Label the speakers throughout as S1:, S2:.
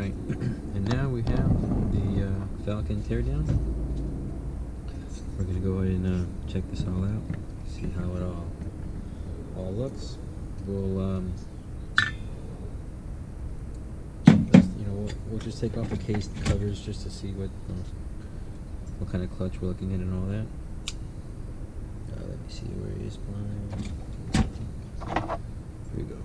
S1: Alright, and now we have the Falcon Teardown. We're going to go ahead and check this all out, see how it all looks. We'll we'll just take off the case covers just to see what kind of clutch we're looking at and all that. Let me see where it is. Here we go.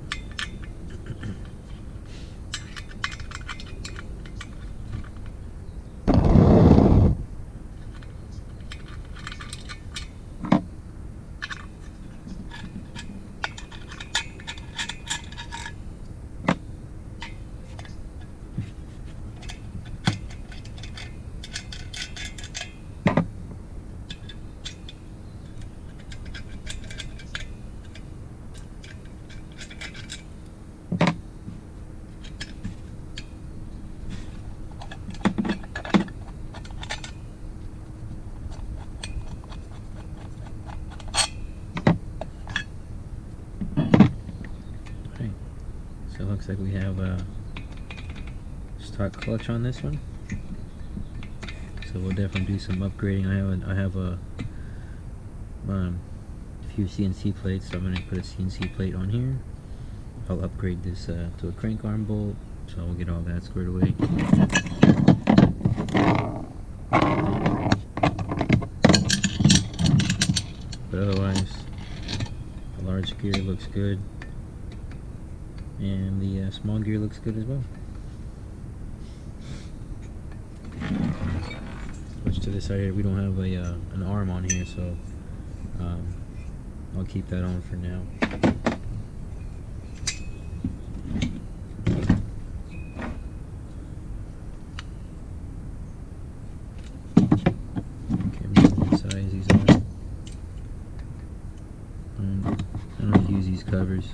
S1: So it looks like we have a stock clutch on this one. So we'll definitely do some upgrading. I have a few CNC plates, so I'm going to put a CNC plate on here. I'll upgrade this to a crank arm bolt, so we'll get all that squared away. But otherwise, the large gear looks good. And the small gear looks good as well. Switch to this side here. We don't have an arm on here, so I'll keep that on for now. Okay, what size these are. I don't use these covers.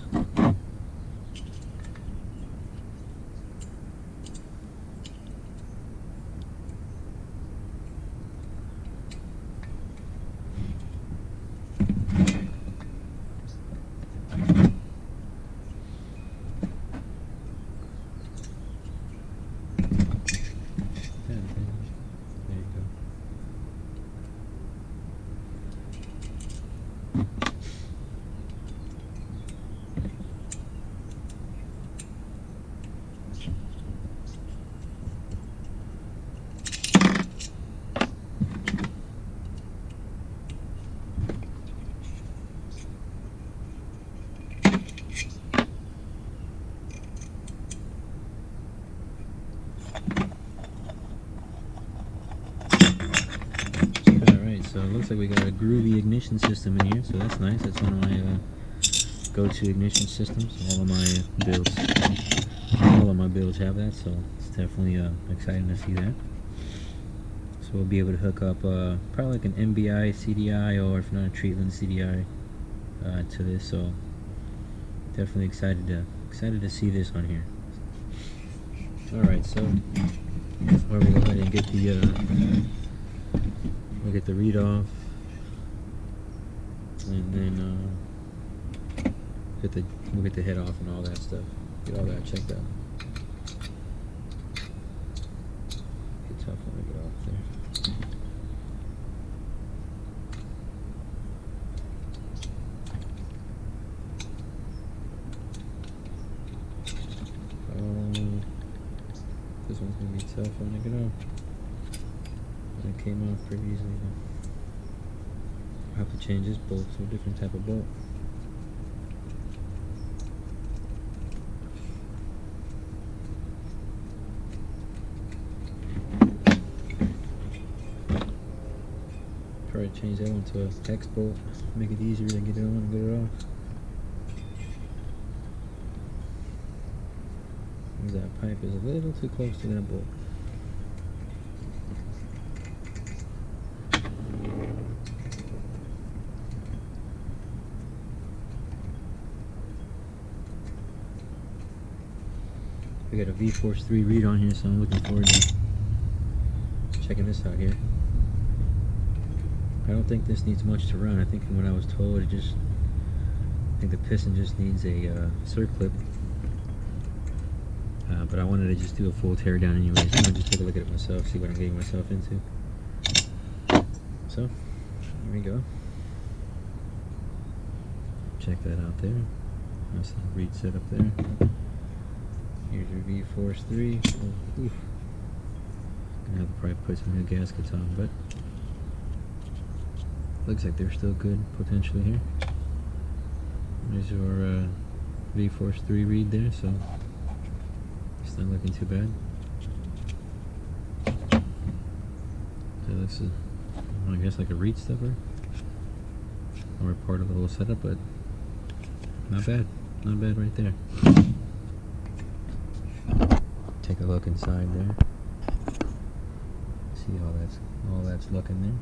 S1: So it looks like we got a groovy ignition system in here, so that's nice. That's one of my go-to ignition systems. All of my builds have that, so it's definitely exciting to see that. So we'll be able to hook up probably like an MBI CDI, or if not a Treatland CDI to this. So definitely excited to see this on here. All right, so we'll go ahead and get the we'll get the read off, and then we'll get the head off and all that stuff. Get all that checked out. It's tough when I get off there. This one's gonna be tough when I get off. It came off pretty easily. I'll have to change this bolt to a different type of bolt. Probably change that one to a hex bolt, make it easier to get it on and get it off. That pipe is a little too close to that bolt. We got a V-Force 3 read on here, so I'm looking forward to checking this out here. I don't think this needs much to run. I think from what I was told, I think the piston just needs a circlip. but I wanted to just do a full teardown anyways. I'm gonna just take a look at it myself, see what I'm getting myself into. So, here we go. Check that out there. Nice little reed set up there. Here's your V-Force 3. Oh, oof. Gonna have to probably put some new gaskets on, but looks like they're still good potentially here. There's your V-Force 3 reed there, so it's not looking too bad. That looks, I guess, like a reed stuffer, or part of the whole setup, but not bad. Not bad right there. Take a look inside there. See how all that's looking there.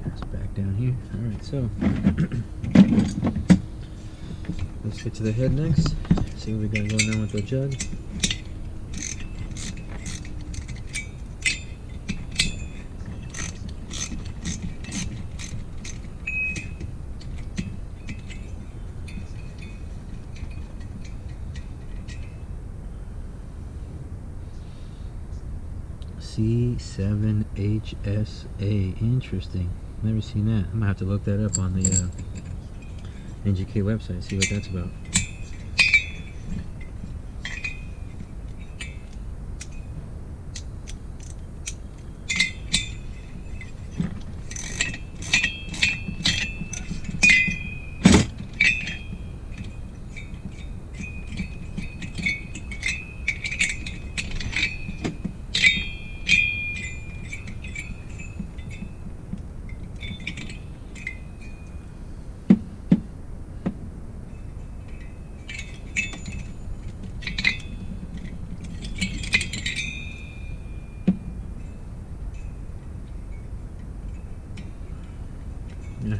S1: It's back down here. Alright, so let's get to the head next. See what we got going on with the jug. C7HSA. Interesting. Never seen that. I'm gonna have to look that up on the NGK website, see what that's about. Yeah.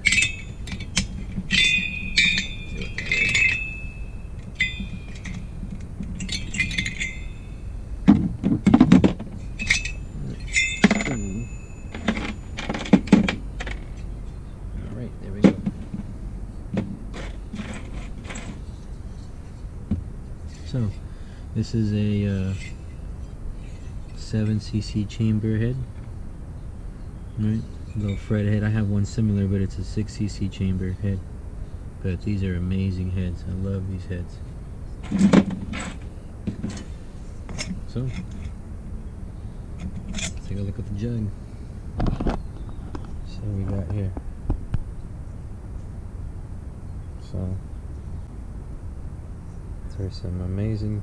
S1: Alright, there we go. So, this is a 7cc chamber head. Right? Little Fred head. I have one similar, but it's a 6cc chamber head. But these are amazing heads. I love these heads. So, let's take a look at the jug. See what we got here. So, there's some amazing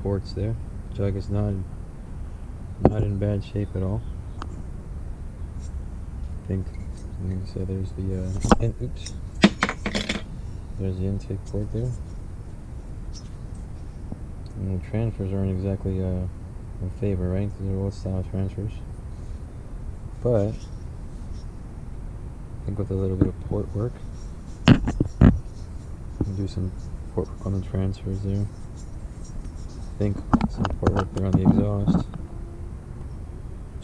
S1: ports there. Jug is not in bad shape at all. I think so. There's the oops. There's the intake port there. And the transfers aren't exactly in favor, right? These are old style transfers. But I think with a little bit of port work, we'll do some port work on the transfers there. I think some port work there on the exhaust.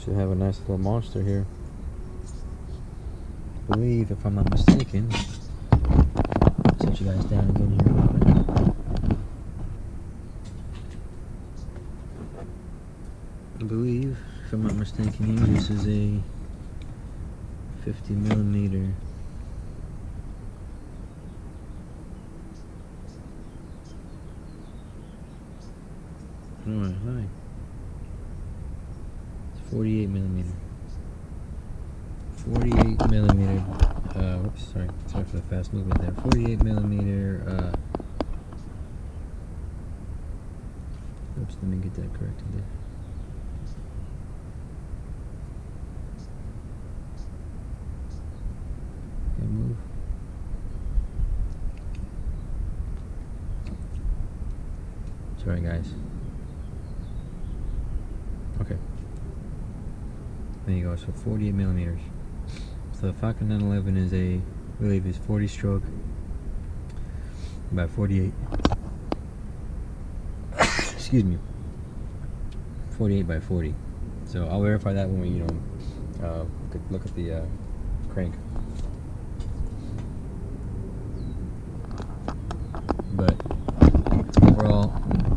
S1: Should have a nice little monster here. I believe, if I'm not mistaken, set you guys down again here real quick. I believe, if I'm not mistaken here, this is a 50mm. Alright, hi. It's 48mm. 48mm, whoops, sorry for the fast movement there. 48mm, oops, let me get that corrected there. Okay, move. Sorry guys. Okay. There you go, so 48mm. So the Falcon 911 is I believe is 40 stroke by 48. Excuse me. 48 by 40. So I'll verify that when we, look at the crank.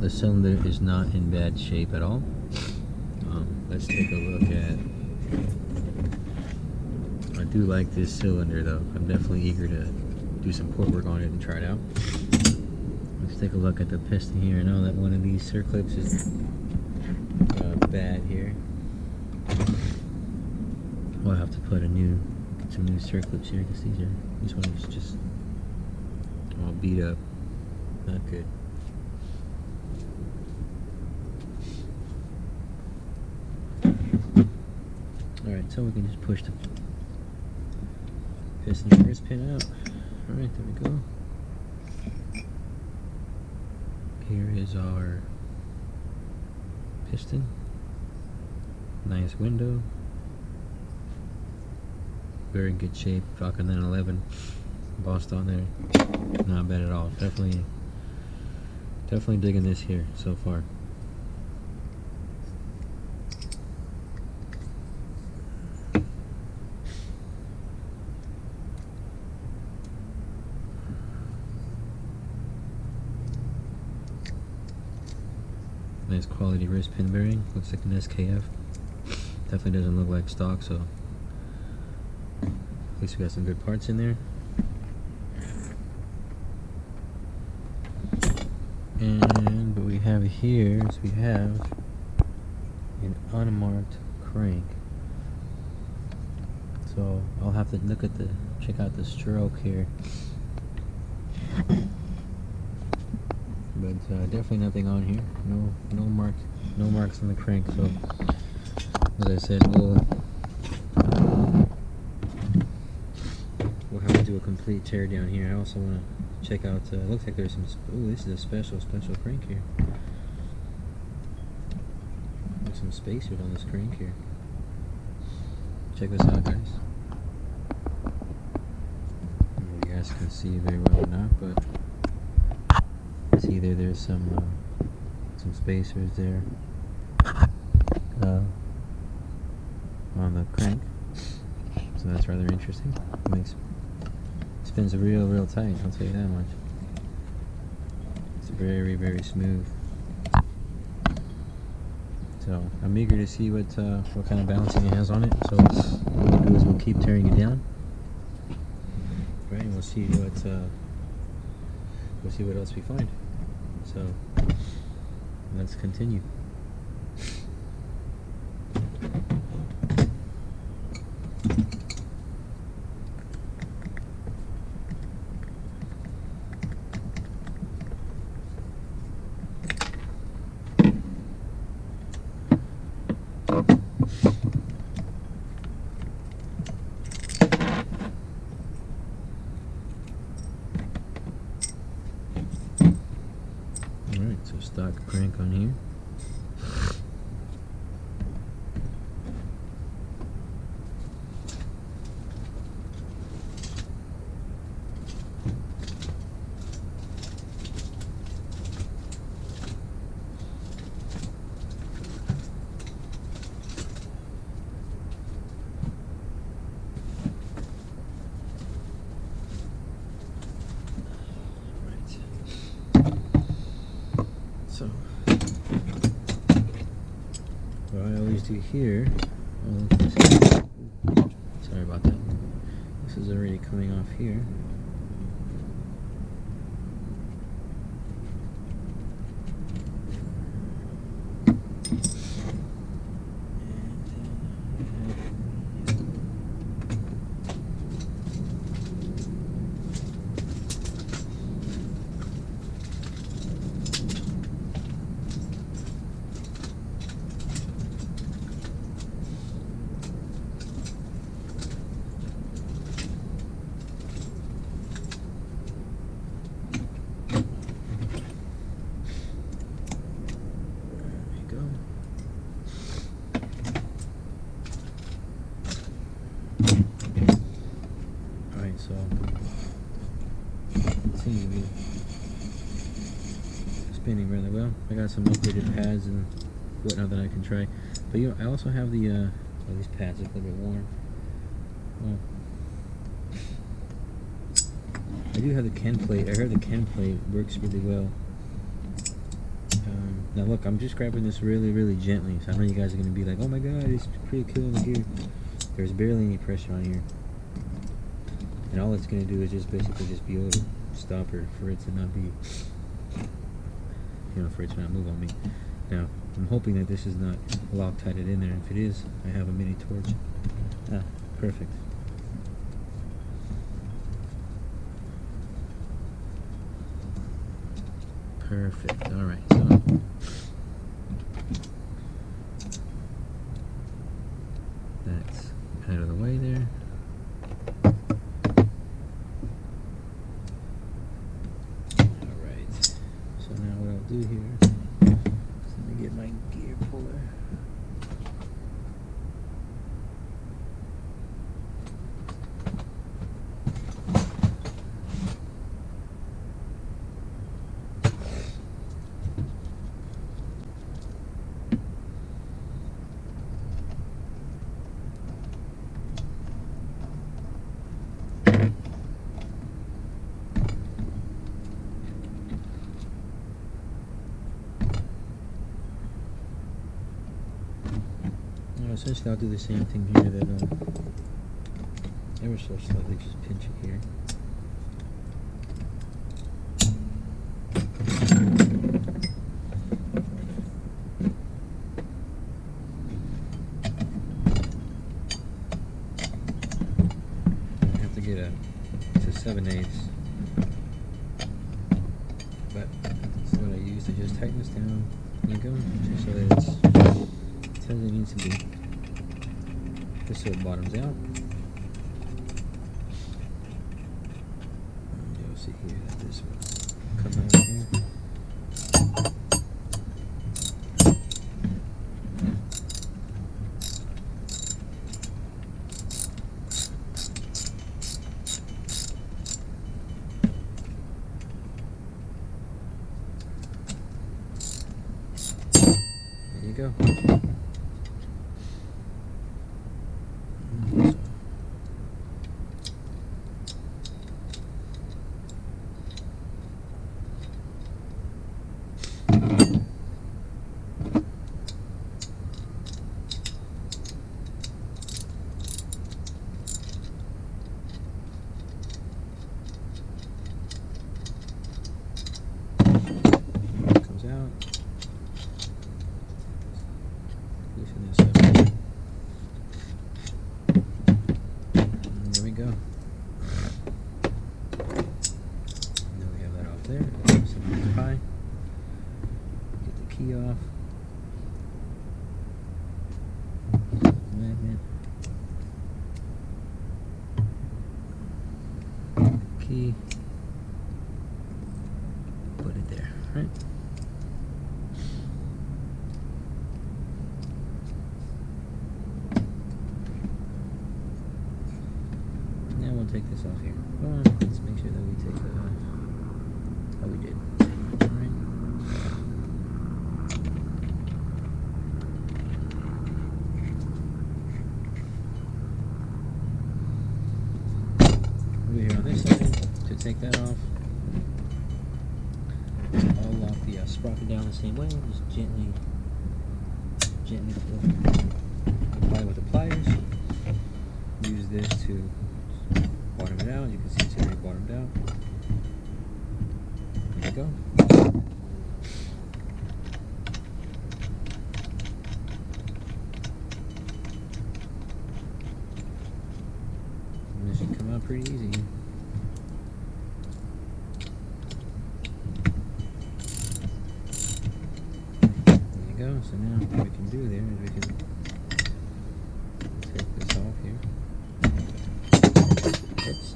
S1: the cylinder is not in bad shape at all. Let's take a look at. I do like this cylinder though. I'm definitely eager to do some port work on it and try it out. Let's take a look at the piston here. I know that one of these circlips is bad here. We'll have to put get some new circlips here because this one is just all beat up. Not good. Alright, so we can just push the piston first pin out. Alright, there we go. Here is our piston. Nice window. Very good shape. Falcon 911 embossed on there. Not bad at all. Definitely digging this here so far. Nice quality wrist pin bearing. Looks like an SKF. Definitely doesn't look like stock, so at least we got some good parts in there. And what we have here is we have an unmarked crank. So I'll have to check out the stroke here. But definitely nothing on here. No marks on the crank. So as I said, we'll have to do a complete tear down here. I also want to check out. Looks like there's some. Oh, this is a special crank here. There's some spacers on this crank here. Check this out, guys. I don't know if you guys can see very well or not, but see there's some spacers there on the crank, so that's rather interesting. Spins real tight, I'll tell you that much. It's very smooth. So I'm eager to see what kind of balancing it has on it. So what we'll do is we'll keep tearing it down, right? And we'll see what else we find. So let's continue. Alright, so stock crank on here. So, what I always do here, sorry about that, this is already coming off here. So it seems to be spinning really well. I got some upgraded pads and whatnot that I can try. But I also have the these pads are a little bit worn. Well, I do have the Ken plate. I heard the Ken plate works really well. Now look, I'm just grabbing this really, really gently, so I know you guys are going to be like, oh my god, it's pretty cool in here. There's barely any pressure on here. And all it's going to do is just basically just be able to stop her for it to not be, you know, for it to not move on me. Now, I'm hoping that this is not Loctited in there. If it is, I have a mini torch. Ah, perfect. Perfect. Alright, so that's out of the way there. Alright, so now what I'll do here is let me get my gear puller. Essentially, I'll do the same thing here that ever so slightly, just pinch it here. I have to get to 7/8, but that's what I use to just tighten this down. There you go, just so that it's as it needs to be. Just so it bottoms out. And you'll see here that this will come out here. There you go. Key off. Magnet. Key. Put it there, right? Now we'll take this off here. Well, let's make sure that we take that off. Oh, we did. Alright. Here on this side to take that off. I'll lock the sprocket down the same way. Just gently apply with the pliers. Use this to bottom it out. You can see it's already bottomed out. There you go. And this should come out pretty easy. So now what we can do there is we can take this off here. Oops.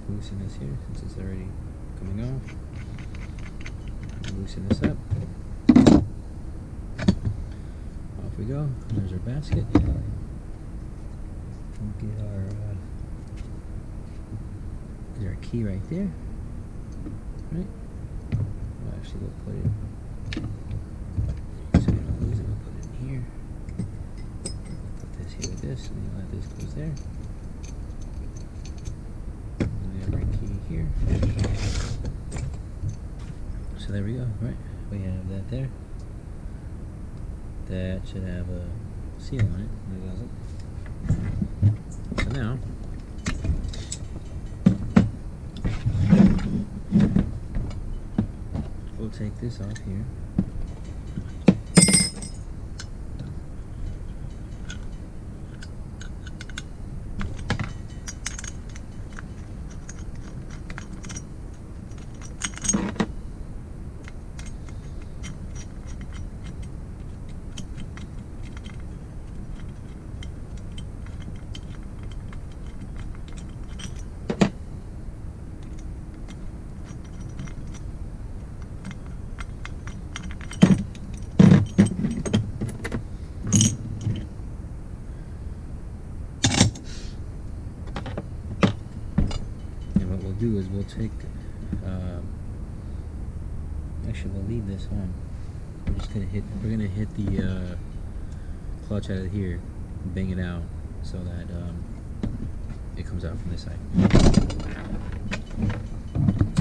S1: Loosen this here since it's already coming off. Loosen this up. Off we go. There's our basket. We'll get there's our key right there. Right? Well, actually, we'll put it. So we don't lose it, we'll put it in here. Put this here with this, and then let this goes there. And we have our key here. So So there we go. Right, we have that there. That should have a seal on it. It doesn't. So now we'll take this off here. Do is we'll take actually we'll leave this on. We're gonna hit the clutch out of here and bang it out so that it comes out from this side.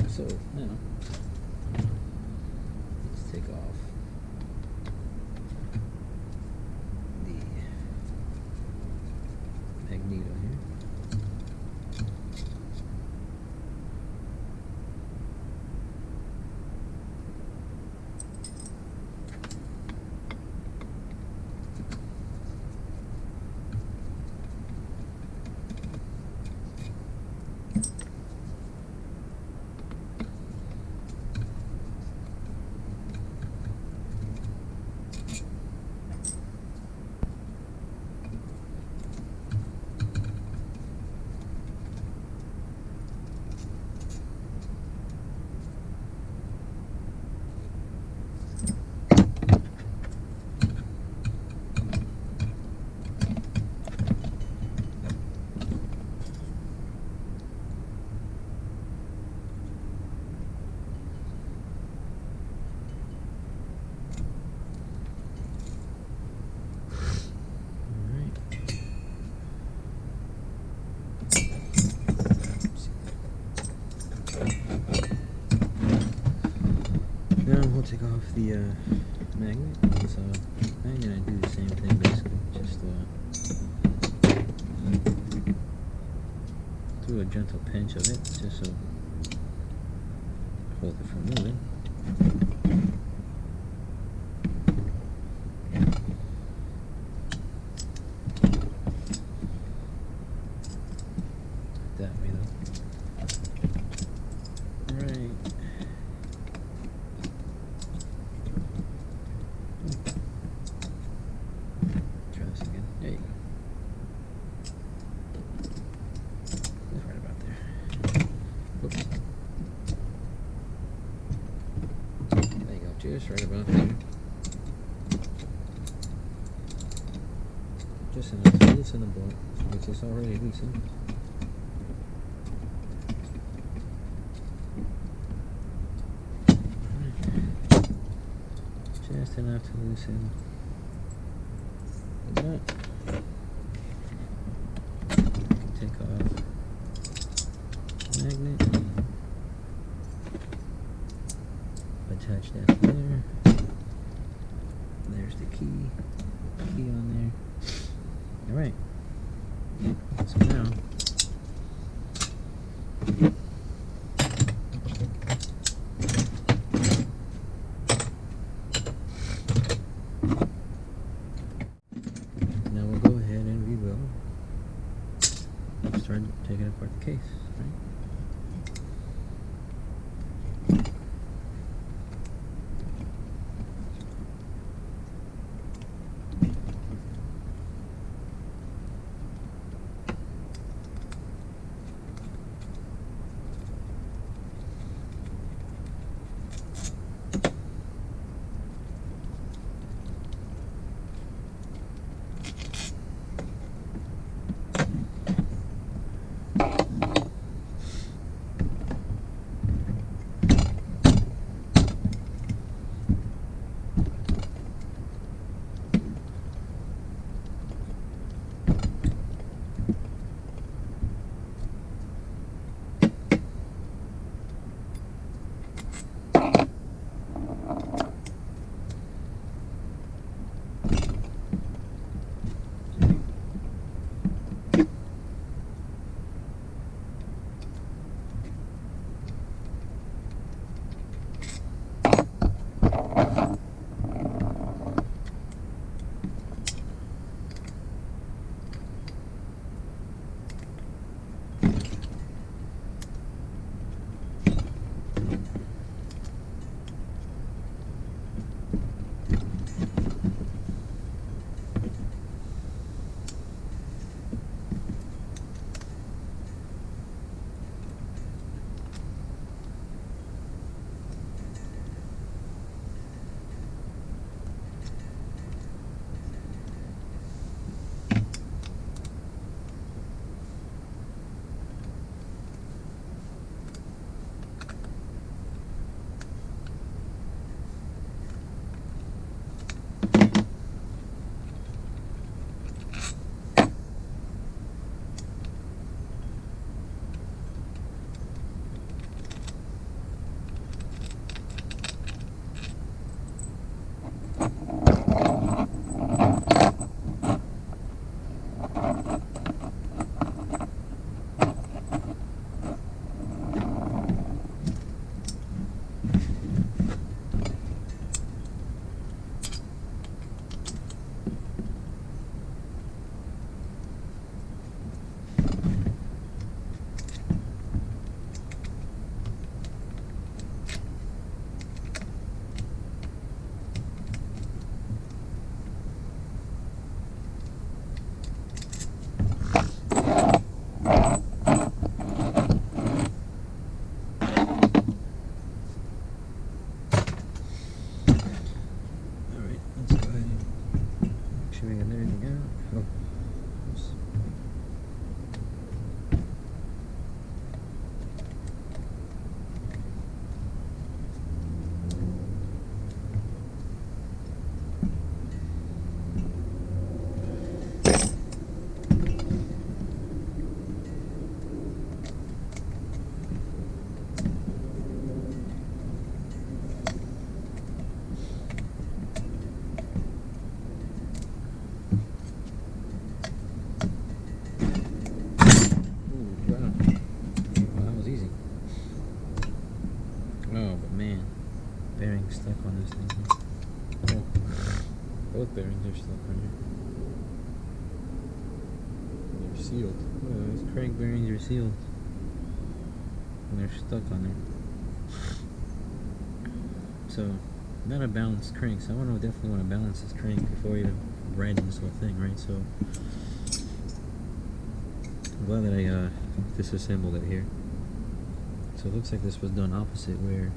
S1: So now let's take off the magneto here. Take off the magnet. So I'm gonna do the same thing basically, just do a gentle pinch of it, just so hold it from moving. That way though. Right. Just right about there. Just enough to loosen the bolt, which is already loosened. Just enough to loosen the nut. Take off the magnet. Attach that there. There's the key on there. All right. So now we'll go ahead and we will start taking apart the case. Right? sure we got everything out. Oh. Oops. Oh, but man, bearings stuck on this thing. Oh, both bearings are stuck on here. They're sealed. Oh, these crank bearings are sealed. And they're stuck on there. So, not a balanced crank. So I definitely want to balance this crank before even riding this whole thing, right? So I'm glad that I disassembled it here. So it looks like this was done opposite, where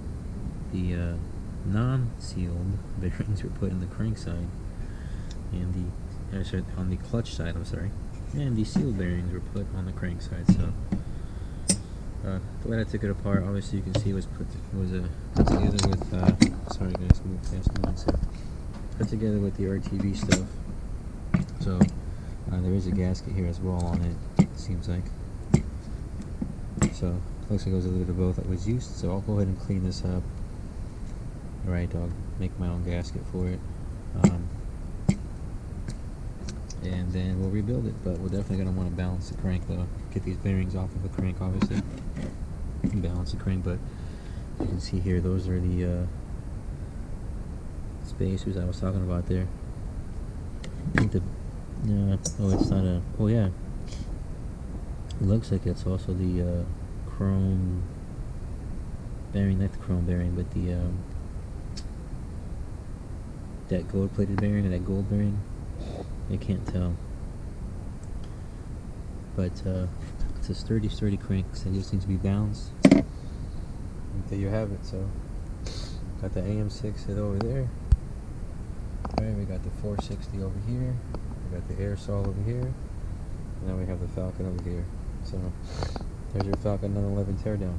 S1: the non-sealed bearings were put in the crank side, and on the clutch side, I'm sorry, and the sealed bearings were put on the crank side. So the way I took it apart, obviously you can see it was put together with sorry guys, move fast moving, so put together with the RTV stuff. So there is a gasket here as well on it, seems like. So looks like it was a little bit of both that was used, so I'll go ahead and clean this up. Alright, I'll make my own gasket for it. And then we'll rebuild it, but we're definitely going to want to balance the crank though. Get these bearings off of the crank, obviously. And balance the crank, but you can see here, those are the spacers I was talking about there. I think oh, it's not a, oh yeah. It looks like it's also the chrome bearing, not the chrome bearing, but the that gold plated bearing or that gold bearing. I can't tell, but it's a sturdy crank, so it just needs to be balanced. And there you have it. So got the AM6 hit over there. Alright, we got the 460 over here. We got the air saw over here. And now we have the Falcon over here. So there's your Falcon 911 teardown.